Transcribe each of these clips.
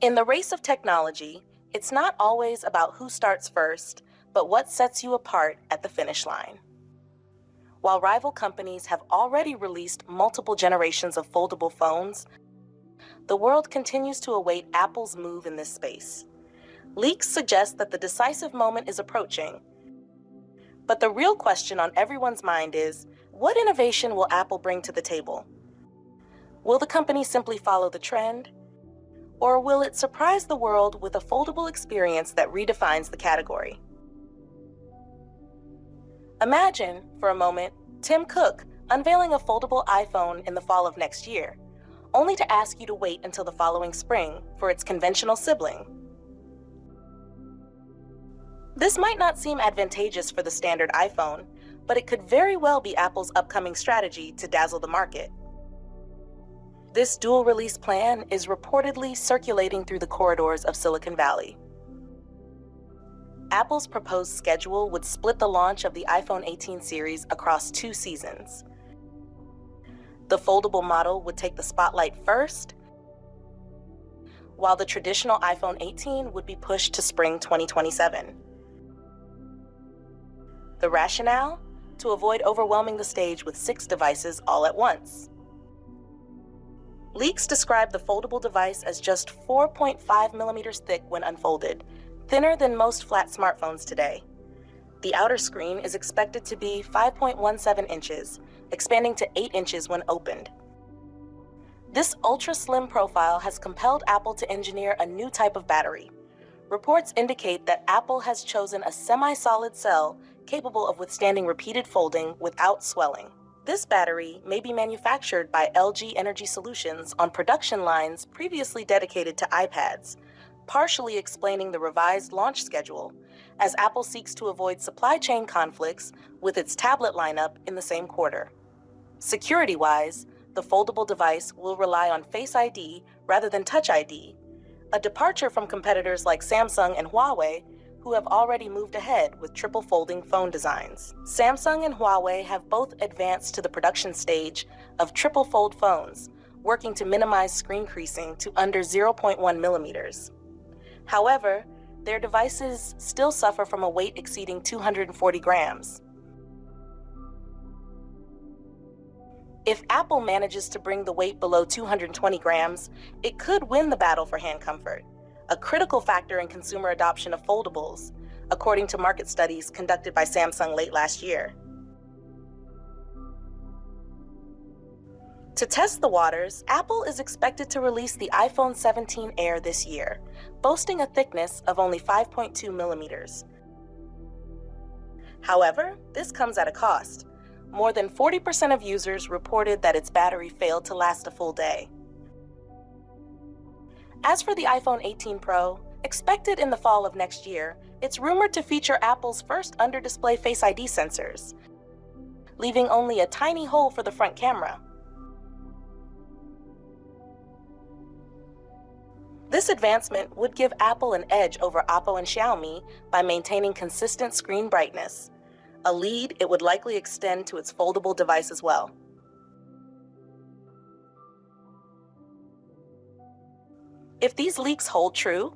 In the race of technology, it's not always about who starts first, but what sets you apart at the finish line. While rival companies have already released multiple generations of foldable phones, the world continues to await Apple's move in this space. Leaks suggest that the decisive moment is approaching. But the real question on everyone's mind is, what innovation will Apple bring to the table? Will the company simply follow the trend? Or will it surprise the world with a foldable experience that redefines the category? Imagine, for a moment, Tim Cook unveiling a foldable iPhone in the fall of next year, only to ask you to wait until the following spring for its conventional sibling. This might not seem advantageous for the standard iPhone, but it could very well be Apple's upcoming strategy to dazzle the market. This dual-release plan is reportedly circulating through the corridors of Silicon Valley. Apple's proposed schedule would split the launch of the iPhone 18 series across 2 seasons. The foldable model would take the spotlight first, while the traditional iPhone 18 would be pushed to spring 2027. The rationale? To avoid overwhelming the stage with 6 devices all at once. Leaks describe the foldable device as just 4.5 millimeters thick when unfolded, thinner than most flat smartphones today. The outer screen is expected to be 5.17 inches, expanding to 8 inches when opened. This ultra-slim profile has compelled Apple to engineer a new type of battery. Reports indicate that Apple has chosen a semi-solid cell capable of withstanding repeated folding without swelling. This battery may be manufactured by LG Energy Solutions on production lines previously dedicated to iPads, partially explaining the revised launch schedule, as Apple seeks to avoid supply chain conflicts with its tablet lineup in the same quarter. Security-wise, the foldable device will rely on Face ID rather than Touch ID, a departure from competitors like Samsung and Huawei, who have already moved ahead with triple folding phone designs. Samsung and Huawei have both advanced to the production stage of triple fold phones, working to minimize screen creasing to under 0.1 millimeters. However, their devices still suffer from a weight exceeding 240 grams. If Apple manages to bring the weight below 220 grams, it could win the battle for hand comfort, a critical factor in consumer adoption of foldables, according to market studies conducted by Samsung late last year. To test the waters, Apple is expected to release the iPhone 17 Air this year, boasting a thickness of only 5.2 millimeters. However, this comes at a cost. More than 40% of users reported that its battery failed to last a full day. As for the iPhone 18 Pro, expected in the fall of next year, it's rumored to feature Apple's first under-display Face ID sensors, leaving only a tiny hole for the front camera. This advancement would give Apple an edge over Oppo and Xiaomi by maintaining consistent screen brightness, a lead it would likely extend to its foldable device as well. If these leaks hold true,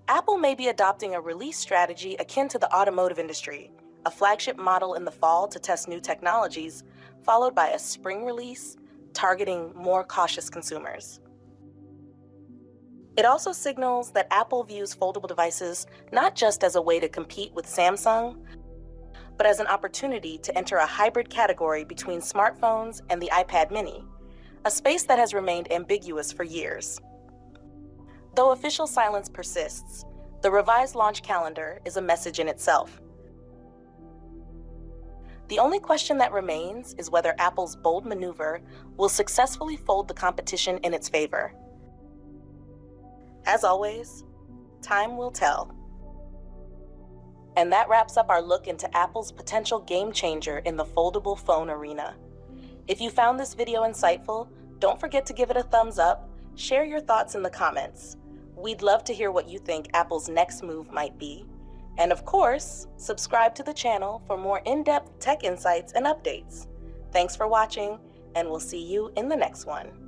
Apple may be adopting a release strategy akin to the automotive industry, a flagship model in the fall to test new technologies, followed by a spring release targeting more cautious consumers. It also signals that Apple views foldable devices not just as a way to compete with Samsung, but as an opportunity to enter a hybrid category between smartphones and the iPad mini, a space that has remained ambiguous for years. Though official silence persists, the revised launch calendar is a message in itself. The only question that remains is whether Apple's bold maneuver will successfully fold the competition in its favor. As always, time will tell. And that wraps up our look into Apple's potential game changer in the foldable phone arena. If you found this video insightful, don't forget to give it a thumbs up, share your thoughts in the comments. We'd love to hear what you think Apple's next move might be. And of course, subscribe to the channel for more in-depth tech insights and updates. Thanks for watching, and we'll see you in the next one.